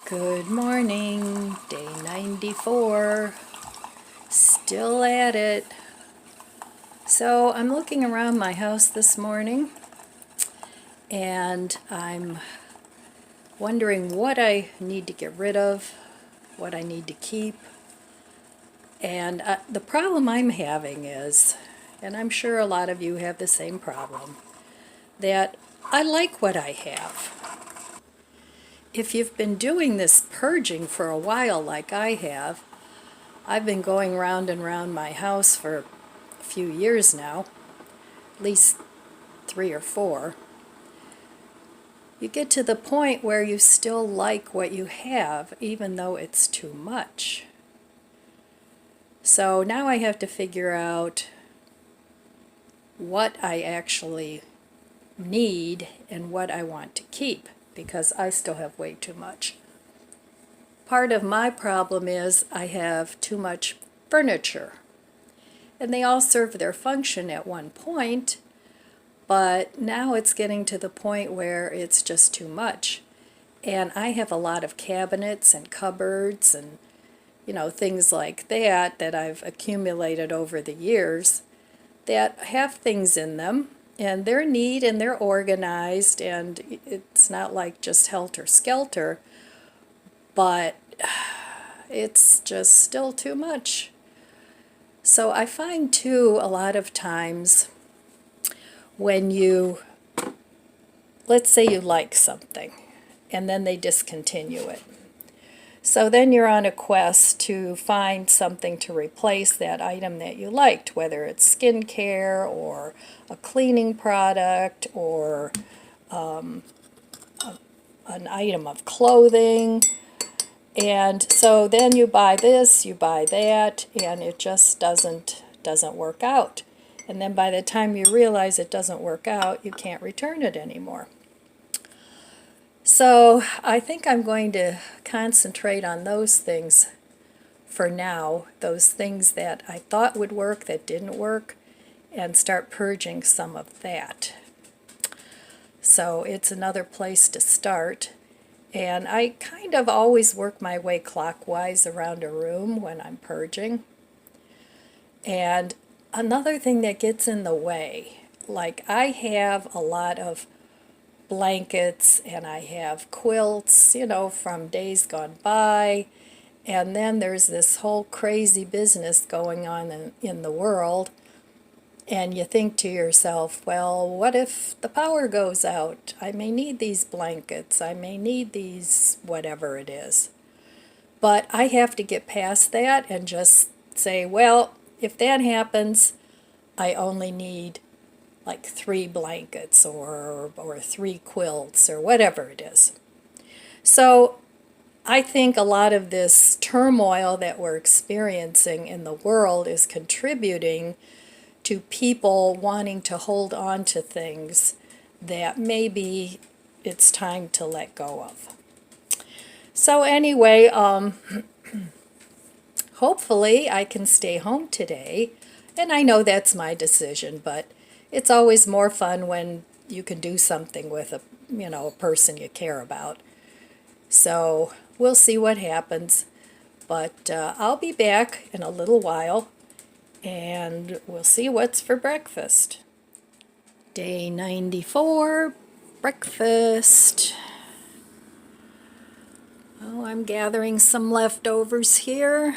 Good morning, day 94, still at it. So I'm looking around my house this morning and I'm wondering what I need to get rid of, what I need to keep. And the problem I'm having is, and I'm sure a lot of you have the same problem, that I like what I have. If you've been doing this purging for a while like I have, I've been going round and round my house for a few years now, at least 3 or 4. You get to the point where you still like what you have, even though it's too much. So now I have to figure out what I actually need and what I want to keep, because I still have way too much. Part of my problem is I have too much furniture. And they all serve their function at one point, but now it's getting to the point where it's just too much. And I have a lot of cabinets and cupboards and, things like that I've accumulated over the years that have things in them, and they're neat and they're organized, and it's not like just helter-skelter, but it's just still too much. So I find too, a lot of times when let's say you like something and then they discontinue it. So then you're on a quest to find something to replace that item that you liked, whether it's skincare or a cleaning product or an item of clothing. And so then you buy this, you buy that, and it just doesn't work out. And then by the time you realize it doesn't work out, you can't return it anymore. So I think I'm going to concentrate on those things for now, those things that I thought would work that didn't work, and start purging some of that. So it's another place to start. And I kind of always work my way clockwise around a room when I'm purging. And another thing that gets in the way, like I have a lot of blankets and I have quilts, from days gone by. And then there's this whole crazy business going on in the world. And you think to yourself, well, what if the power goes out? I may need these blankets. I may need these whatever it is. But I have to get past that and just say, well, if that happens, I only need like 3 blankets or 3 quilts or whatever it is. So I think a lot of this turmoil that we're experiencing in the world is contributing to people wanting to hold on to things that maybe it's time to let go of. So anyway, hopefully I can stay home today, and I know that's my decision, but it's always more fun when you can do something with a person you care about. So we'll see what happens, but I'll be back in a little while and we'll see what's for breakfast. Day 94, breakfast. Oh, I'm gathering some leftovers here.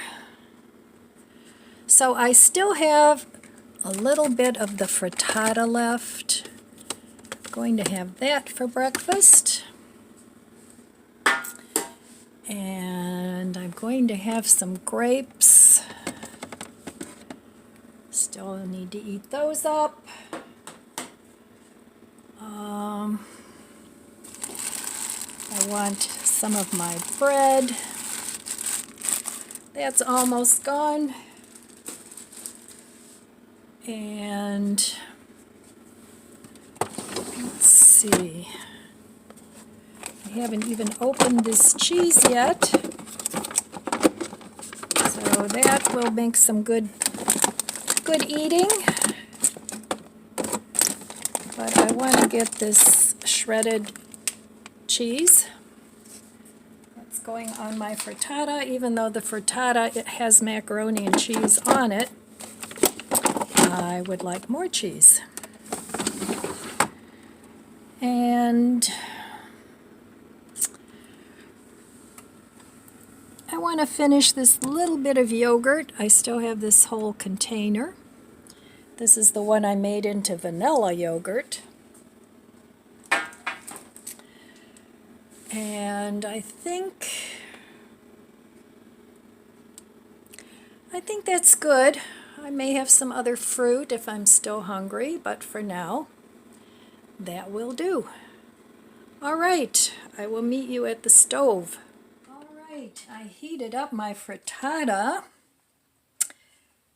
So I still have a little bit of the frittata left. I'm going to have that for breakfast. And I'm going to have some grapes. Still need to eat those up. I want some of my bread. That's almost gone. And let's see. I haven't even opened this cheese yet. So that will make some good eating. But I want to get this shredded cheese. It's going on my frittata, even though the frittata, it has macaroni and cheese on it. I would like more cheese. And I want to finish this little bit of yogurt. I still have this whole container. This is the one I made into vanilla yogurt. And I think that's good. I may have some other fruit if I'm still hungry, but for now, that will do. All right, I will meet you at the stove. All right, I heated up my frittata.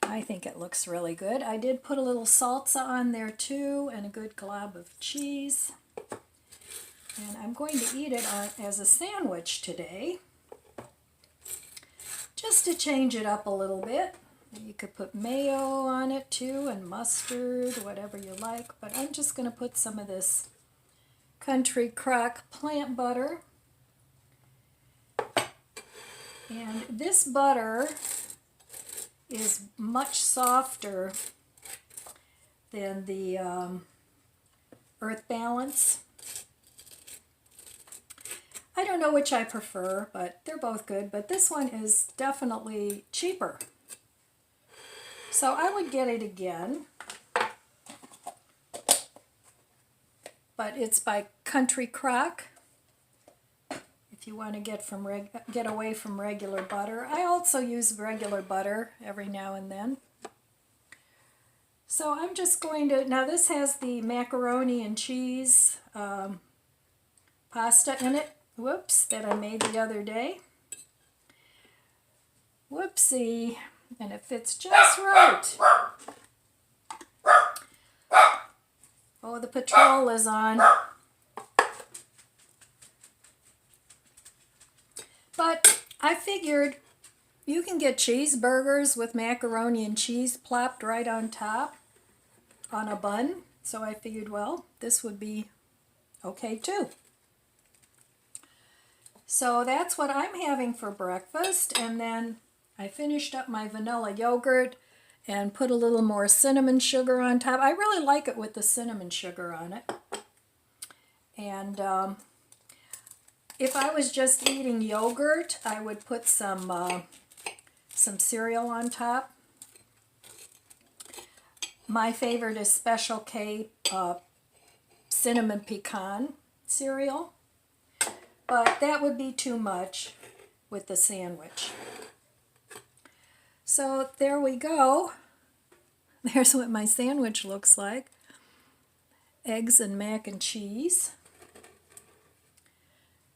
I think it looks really good. I did put a little salsa on there too, and a good glob of cheese. And I'm going to eat it as a sandwich today, just to change it up a little bit. You could put mayo on it too, and mustard, whatever you like, but I'm just going to put some of this Country Crock plant butter. And this butter is much softer than the Earth Balance. I don't know which I prefer, but they're both good, but this one is definitely cheaper. So I would get it again, but it's by Country Crock. If you want to get away from regular butter. I also use regular butter every now and then. So I'm just going to, now this has the macaroni and cheese pasta in it. Whoops, that I made the other day. Whoopsie, and it fits just right. Oh, the patrol is on. But I figured you can get cheeseburgers with macaroni and cheese plopped right on top on a bun. So I figured, well, this would be okay too. So that's what I'm having for breakfast. And then I finished up my vanilla yogurt and put a little more cinnamon sugar on top. I really like it with the cinnamon sugar on it. And if I was just eating yogurt, I would put some cereal on top. My favorite is Special K cinnamon pecan cereal, but that would be too much with the sandwich. So there we go. There's what my sandwich looks like. Eggs and mac and cheese.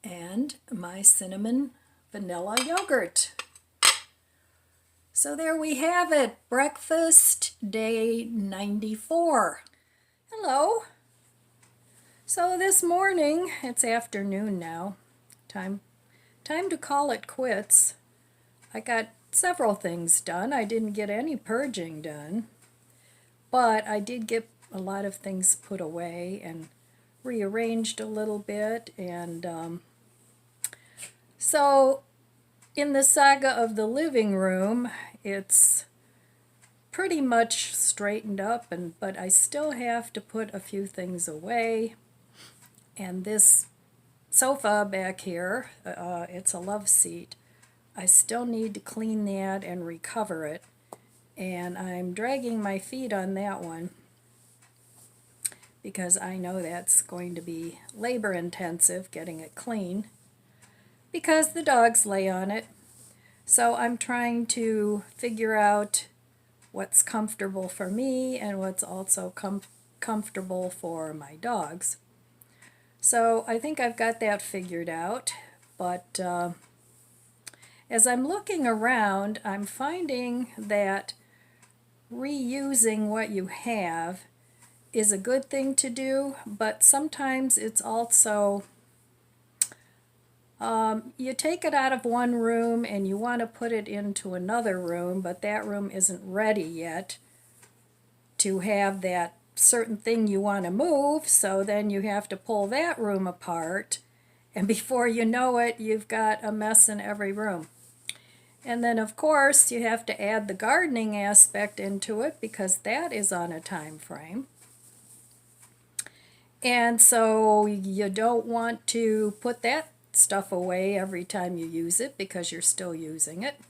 And my cinnamon vanilla yogurt. So there we have it, breakfast day 94. Hello. So this morning, it's afternoon now, time to call it quits. I got several things done. I didn't get any purging done, but I did get a lot of things put away and rearranged a little bit, and so in the saga of the living room, it's pretty much straightened up, but I still have to put a few things away. And this sofa back here, it's a love seat. I still need to clean that and recover it. And I'm dragging my feet on that one because I know that's going to be labor intensive getting it clean because the dogs lay on it. So I'm trying to figure out what's comfortable for me and what's also comfortable for my dogs. So I think I've got that figured out, but as I'm looking around, I'm finding that reusing what you have is a good thing to do, but sometimes it's also you take it out of one room and you want to put it into another room, but that room isn't ready yet to have that certain thing you want to move, so then you have to pull that room apart And before you know it, you've got a mess in every room. And then, of course, you have to add the gardening aspect into it because that is on a time frame. And so you don't want to put that stuff away every time you use it because you're still using it.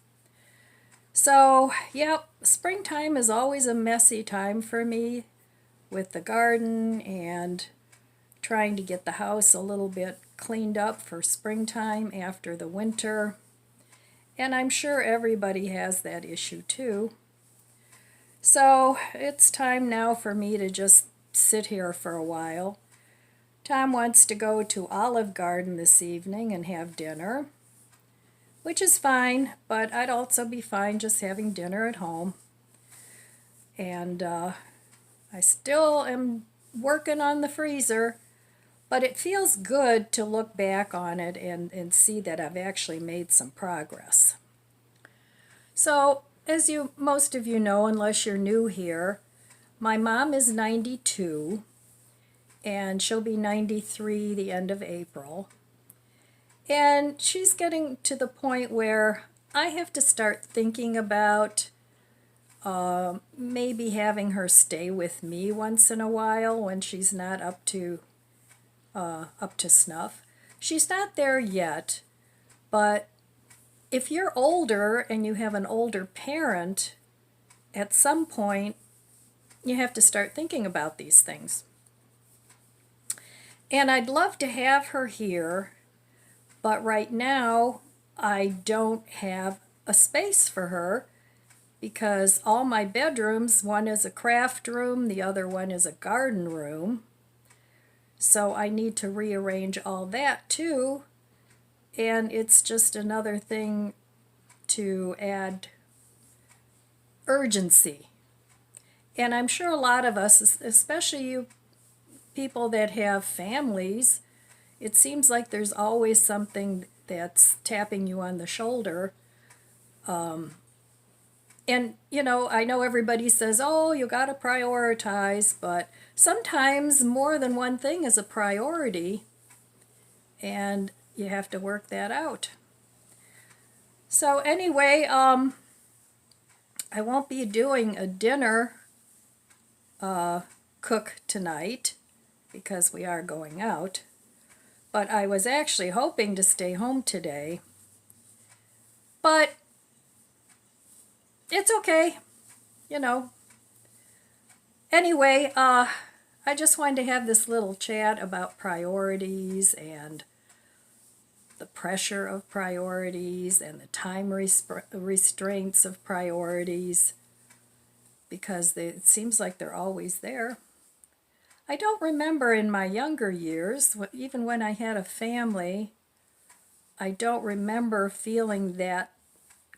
So, yep, springtime is always a messy time for me with the garden and trying to get the house a little bit cleaned up for springtime after the winter. And I'm sure everybody has that issue too. So it's time now for me to just sit here for a while. Tom wants to go to Olive Garden this evening and have dinner, which is fine, but I'd also be fine just having dinner at home. And I still am working on the freezer, but it feels good to look back on it and see that I've actually made some progress. So, as most of you know, unless you're new here, my mom is 92, and she'll be 93 the end of April. And she's getting to the point where I have to start thinking about maybe having her stay with me once in a while when she's not up to snuff. She's not there yet, but if you're older and you have an older parent, at some point you have to start thinking about these things. And I'd love to have her here, but right now I don't have a space for her because all my bedrooms, one is a craft room, the other one is a garden room. So I need to rearrange all that too, and it's just another thing to add urgency. And I'm sure a lot of us, especially you people that have families, it seems like there's always something that's tapping you on the shoulder. And, you know, I know everybody says, oh, you got to prioritize, but sometimes more than one thing is a priority, and you have to work that out. So anyway, I won't be doing a dinner cook tonight because we are going out, but I was actually hoping to stay home today, but it's okay, you know. Anyway, I just wanted to have this little chat about priorities and the pressure of priorities and the time restraints of priorities, because it seems like they're always there. I don't remember in my younger years, even when I had a family, I don't remember feeling that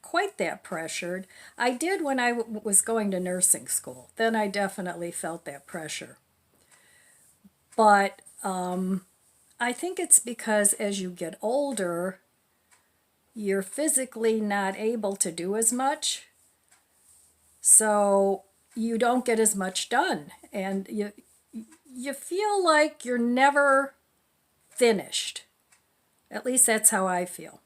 quite that pressured. I did when I was going to nursing school. Then I definitely felt that pressure. But I think it's because as you get older, you're physically not able to do as much. So you don't get as much done. And you feel like you're never finished. At least that's how I feel.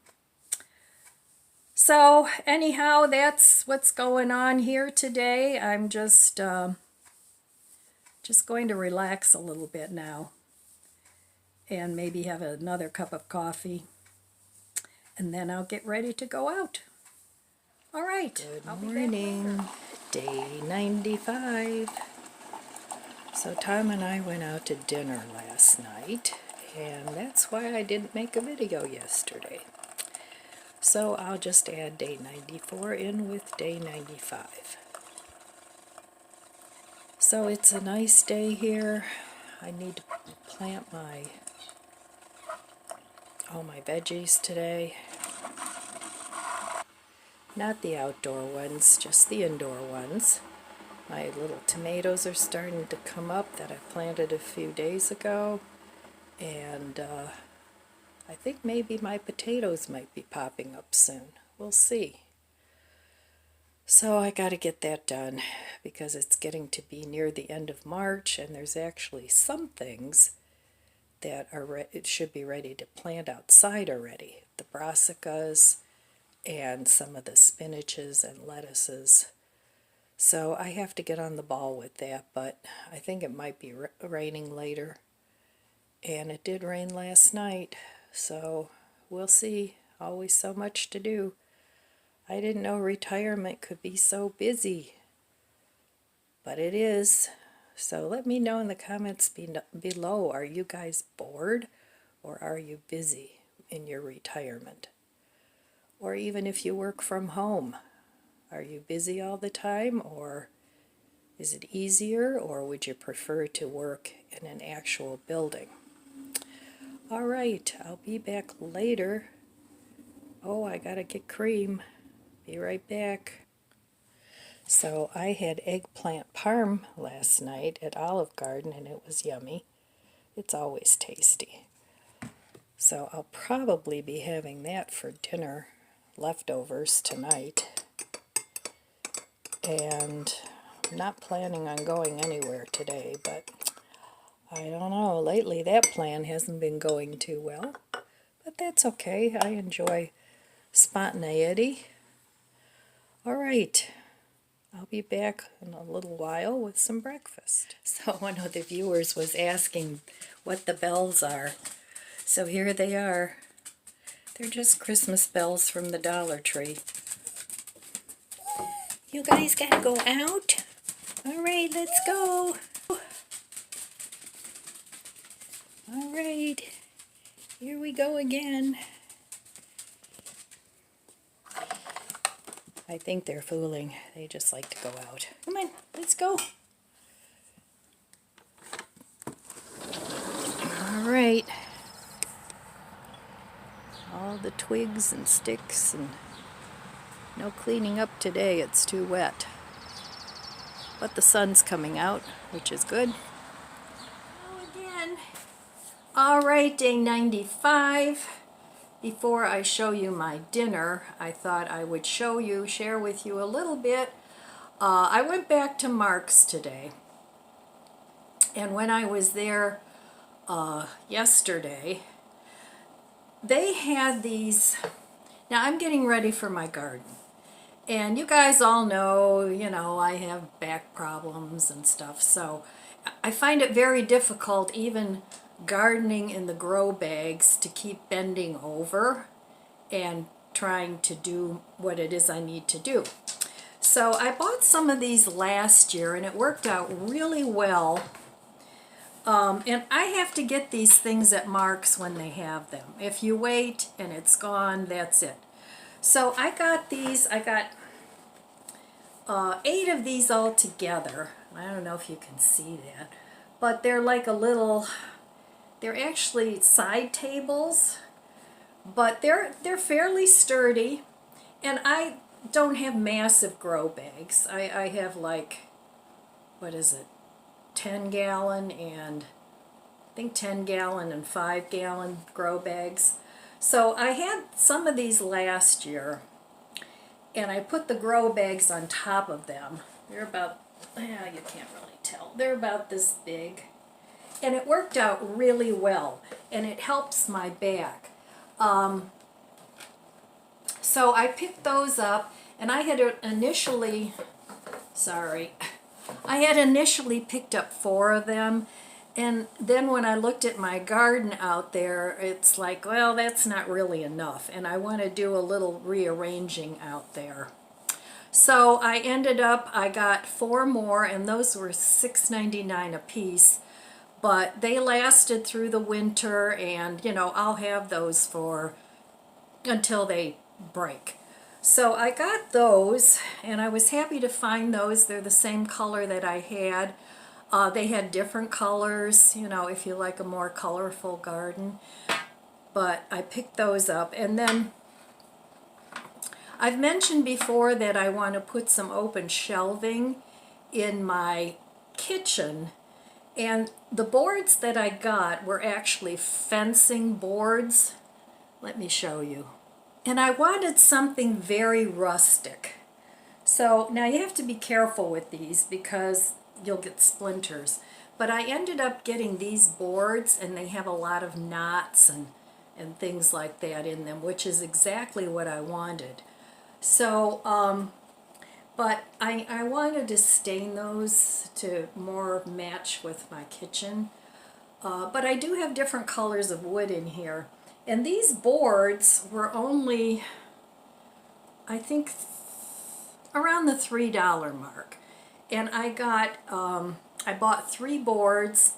So anyhow, that's what's going on here today. I'm just going to relax a little bit now and maybe have another cup of coffee, and then I'll get ready to go out. All right. Good morning. Day 95. So Tom and I went out to dinner last night, and that's why I didn't make a video yesterday. So I'll just add day 94 in with day 95. So it's a nice day here. I need to plant all my veggies today. Not the outdoor ones, just the indoor ones. My little tomatoes are starting to come up that I planted a few days ago. And I think maybe my potatoes might be popping up soon. We'll see. So I got to get that done because it's getting to be near the end of March, and there's actually some things that it should be ready to plant outside already. The brassicas and some of the spinaches and lettuces. So I have to get on the ball with that, but I think it might be raining later. And it did rain last night, so we'll see. Always so much to do. I didn't know retirement could be so busy, but it is. So let me know in the comments below, are you guys bored or are you busy in your retirement? Or even if you work from home, are you busy all the time, or is it easier, or would you prefer to work in an actual building? All right, I'll be back later. Oh, I gotta get cream. Be right back. So I had eggplant parm last night at Olive Garden, and it was yummy. It's always tasty. So I'll probably be having that for dinner, leftovers tonight. And I'm not planning on going anywhere today, but I don't know. Lately that plan hasn't been going too well. But that's okay. I enjoy spontaneity. All right. I'll be back in a little while with some breakfast. So one of the viewers was asking what the bells are. So here they are. They're just Christmas bells from the Dollar Tree. You guys gotta go out? All right, let's go. All right, here we go again. I think they're fooling. They just like to go out. Come on, let's go. All right. All the twigs and sticks, and no cleaning up today. It's too wet. But the sun's coming out, which is good. Hello again. All right, day 95. Before I show you my dinner, I thought I would share with you a little bit. I went back to Mark's today, and when I was there yesterday, they had these. Now I'm getting ready for my garden, and you guys all know, I have back problems and stuff, so I find it very difficult even gardening in the grow bags to keep bending over and trying to do what it is I need to do. So I bought some of these last year and it worked out really well. And I have to get these things at Mark's when they have them. If you wait and it's gone, that's it. So I got these. I got 8 of these all together. I don't know if you can see that, but they're like a little. They're actually side tables, but they're fairly sturdy, and I don't have massive grow bags. I have like, what is it, 10-gallon and I think 10-gallon and 5-gallon grow bags. So I had some of these last year, and I put the grow bags on top of them. They're about, you can't really tell, they're about this big. And it worked out really well, and it helps my back. So I picked those up, and I had initially picked up 4 of them, and then when I looked at my garden out there, it's like, well, that's not really enough, and I want to do a little rearranging out there. So I got 4 more, and those were $6.99 a piece. But they lasted through the winter, and I'll have those until they break. So I got those, and I was happy to find those. They're the same color that I had. They had different colors, if you like a more colorful garden. But I picked those up. And then I've mentioned before that I want to put some open shelving in my kitchen. And the boards that I got were actually fencing boards. Let me show you. And I wanted something very rustic. So now you have to be careful with these because you'll get splinters. But I ended up getting these boards, and they have a lot of knots and things like that in them, which is exactly what I wanted. So, but I wanted to stain those to more match with my kitchen. But I do have different colors of wood in here. And these boards were only, I think, around the $3 mark. And I bought 3 boards,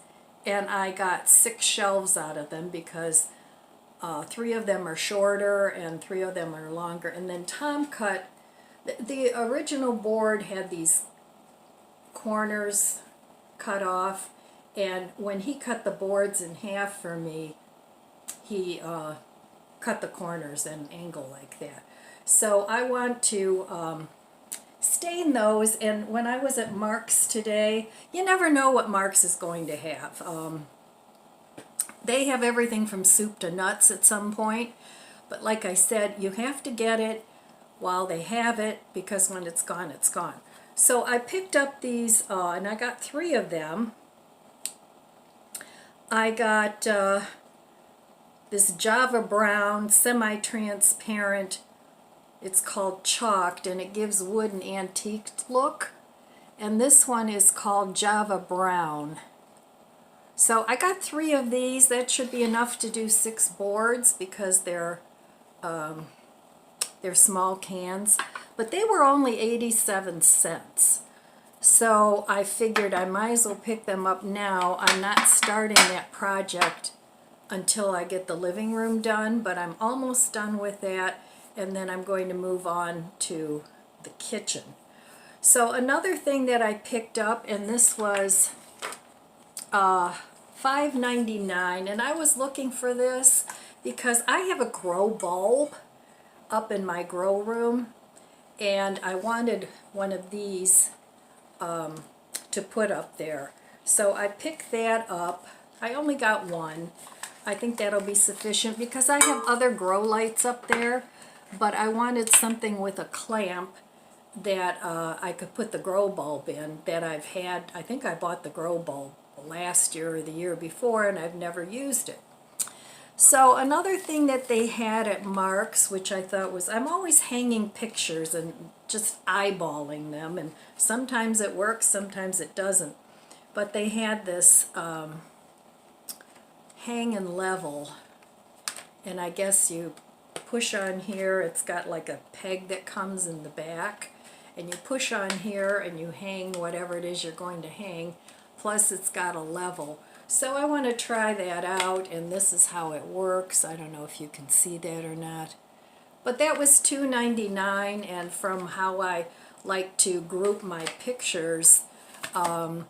and I got 6 shelves out of them because 3 of them are shorter and 3 of them are longer. And then Tom cut, the original board had these corners cut off, and when he cut the boards in half for me, he cut the corners at an angle like that. So I want to stain those, and when I was at Mark's today, you never know what Mark's is going to have. They have everything from soup to nuts at some point, but like I said, you have to get it while they have it, because when it's gone, it's gone. So I picked up these, and I got 3 of them. I got this Java Brown semi-transparent, it's called Chalked, and it gives wood an antique look. And this one is called Java Brown. So I got 3 of these. That should be enough to do 6 boards because they're small cans. But they were only 87 cents. So I figured I might as well pick them up now. I'm not starting that project until I get the living room done, but I'm almost done with that, and then I'm going to move on to the kitchen. So another thing that I picked up, and this was $5.99, and I was looking for this because I have a grow bulb up in my grow room, and I wanted one of these to put up there. So I picked that up. I only got one. I think that'll be sufficient because I have other grow lights up there, but I wanted something with a clamp that I could put the grow bulb in that I've had. I think I bought the grow bulb last year or the year before, and I've never used it. So another thing that they had at Mark's, which I thought was, I'm always hanging pictures and just eyeballing them, and sometimes it works, sometimes it doesn't. But they had this hang and level, and I guess you push on here, it's got like a peg that comes in the back, and you push on here and you hang whatever it is you're going to hang, plus it's got a level. So I want to try that out, and this is how it works. I don't know if you can see that or not. But that was $2.99, and from how I like to group my pictures on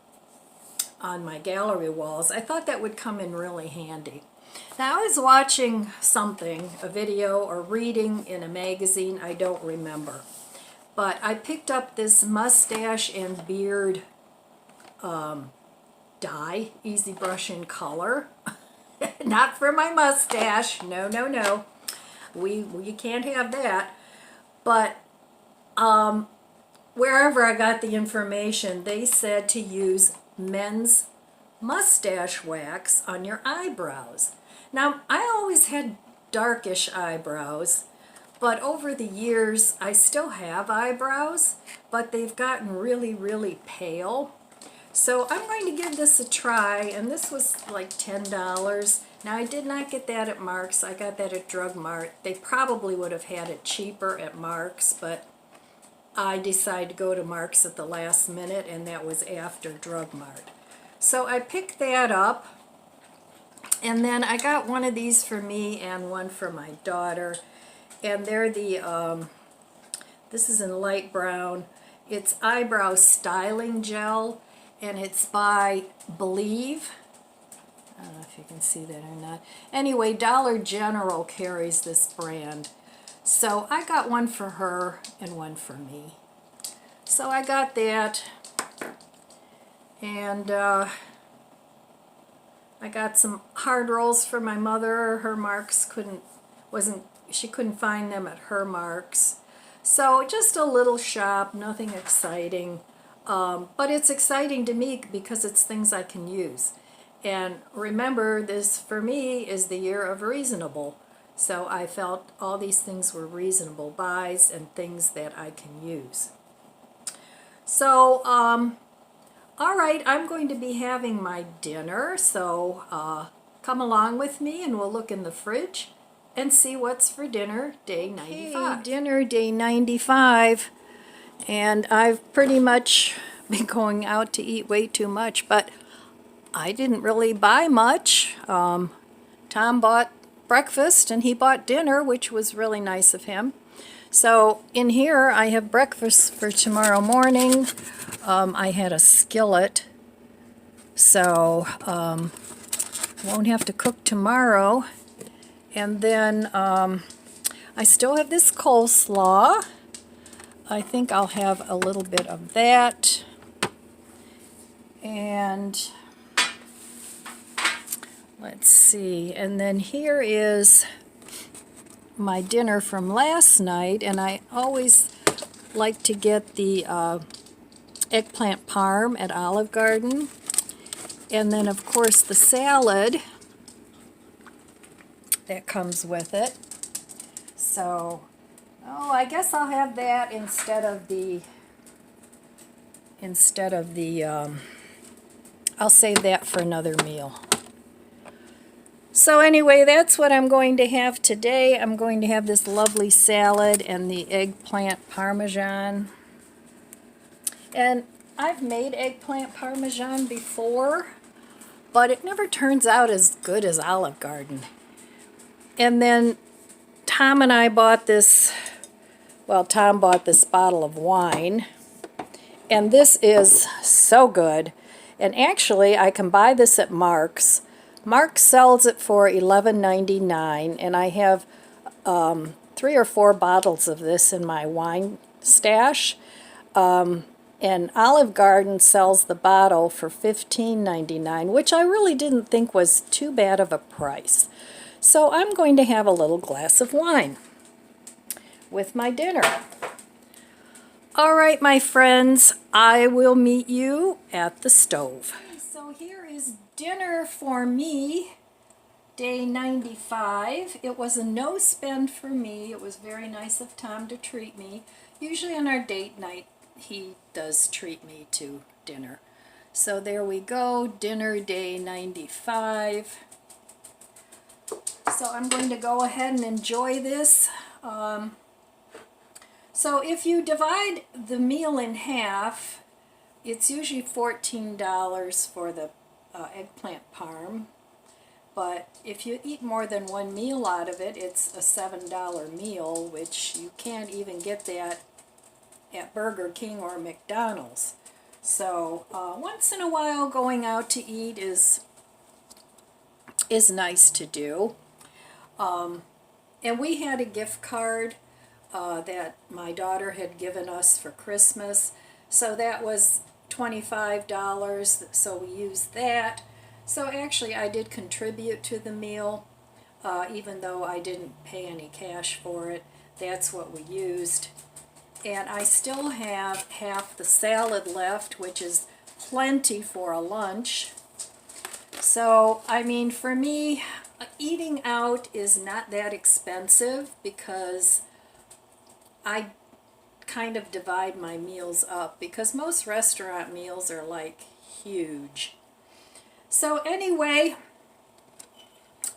my gallery walls, I thought that would come in really handy. Now I was watching something, a video or reading in a magazine, I don't remember. But I picked up this mustache and beard dye, Easy Brush in color. Not for my mustache, no, no, no. We can't have that. But wherever I got the information, they said to use men's mustache wax on your eyebrows. Now, I always had darkish eyebrows, but over the years, I still have eyebrows, but they've gotten really, really pale. So I'm going to give this a try, and this was like $10. Now I did not get that at Mark's, I got that at Drug Mart. They probably would have had it cheaper at Mark's, but I decided to go to Mark's at the last minute, and that was after Drug Mart. So I picked that up, and then I got one of these for me and one for my daughter, and they're the, this is in light brown. It's eyebrow styling gel, and it's by Believe. I don't know if you can see that or not. Anyway, Dollar General carries this brand. So I got one for her and one for me. So I got that, and I got some hard rolls for my mother. Her Marks she couldn't find them at her Marks. So just a little shop, nothing exciting. But it's exciting to me because it's things I can use. And remember, this for me is the year of reasonable. So I felt all these things were reasonable buys and things that I can use. So, all right, I'm going to be having my dinner. So come along with me and we'll look in the fridge and see what's for dinner day 95. Okay, dinner day 95. And I've pretty much been going out to eat way too much, but I didn't really buy much. Tom bought breakfast and he bought dinner, which was really nice of him. So in here I have breakfast for tomorrow morning. I had a skillet, so won't have to cook tomorrow. And then I still have this coleslaw. I think I'll have a little bit of that. And let's see, and then here is my dinner from last night, and I always like to get the eggplant parm at Olive Garden, and then of course the salad that comes with it. So, I guess I'll have that instead of the I'll save that for another meal. So anyway, that's what I'm going to have today. I'm going to have this lovely salad and the eggplant parmesan. And I've made eggplant parmesan before, but it never turns out as good as Olive Garden. And then Tom and I bought this, Tom bought this bottle of wine, and this is so good. And actually, I can buy this at Mark's. Mark sells it for $11.99, and I have 3 or 4 bottles of this in my wine stash. And Olive Garden sells the bottle for $15.99, which I really didn't think was too bad of a price. So I'm going to have a little glass of wine with my dinner. All right, my friends, I will meet you at the stove. So here is dinner for me, day 95. It was a no spend for me. It was very nice of Tom to treat me. Usually on our date night, he does treat me to dinner. So there we go, dinner day 95. So I'm going to go ahead and enjoy this. So if you divide the meal in half, it's usually $14 for the eggplant parm. But if you eat more than one meal out of it, it's a $7 meal, which you can't even get that at Burger King or McDonald's. So once in a while going out to eat is nice to do. And we had a gift card that my daughter had given us for Christmas. So that was $25, so we used that. So actually I did contribute to the meal, even though I didn't pay any cash for it. That's what we used. And I still have half the salad left, which is plenty for a lunch. So, I mean, for me, eating out is not that expensive because I kind of divide my meals up, because most restaurant meals are like huge. So anyway,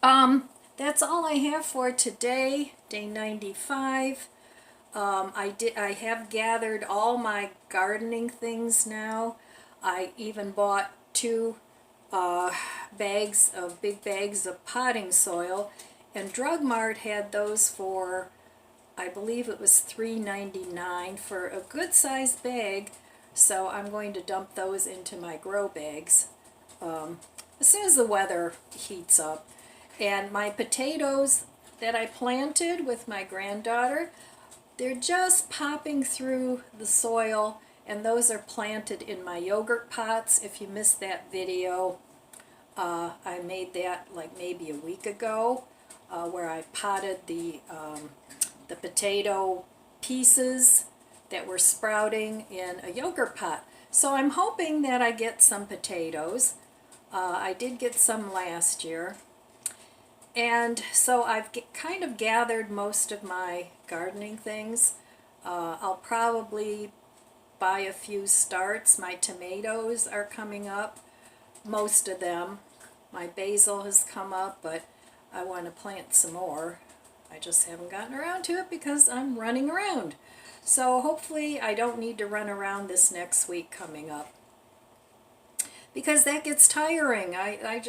that's all I have for today, day 95. I have gathered all my gardening things now. I even bought 2 big bags of potting soil, and Drug Mart had those for, I believe it was $3.99 for a good sized bag. So I'm going to dump those into my grow bags as soon as the weather heats up. And my potatoes that I planted with my granddaughter, they're just popping through the soil, and those are planted in my yogurt pots. If you missed that video, I made that like maybe a week ago, where I potted the potato pieces that were sprouting in a yogurt pot. So I'm hoping that I get some potatoes. I did get some last year. And so I've kind of gathered most of my gardening things. I'll probably buy a few starts. My tomatoes are coming up, most of them. My basil has come up, but I want to plant some more. I just haven't gotten around to it because I'm running around. So hopefully I don't need to run around this next week coming up, because that gets tiring. I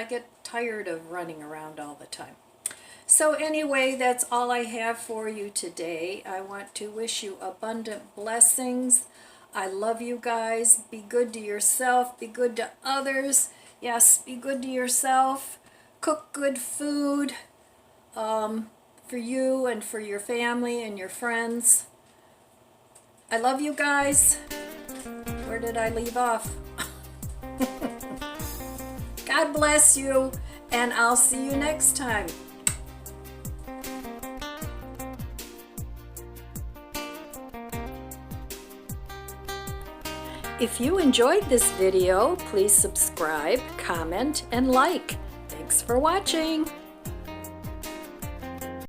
get tired of running around all the time. So anyway, that's all I have for you today. I want to wish you abundant blessings. I love you guys. Be good to yourself. Be good to others. Yes, be good to yourself. Cook good food for you and for your family and your friends. I love you guys. Where did I leave off? God bless you, and I'll see you next time. If you enjoyed this video, please subscribe, comment, and like. Thanks for watching.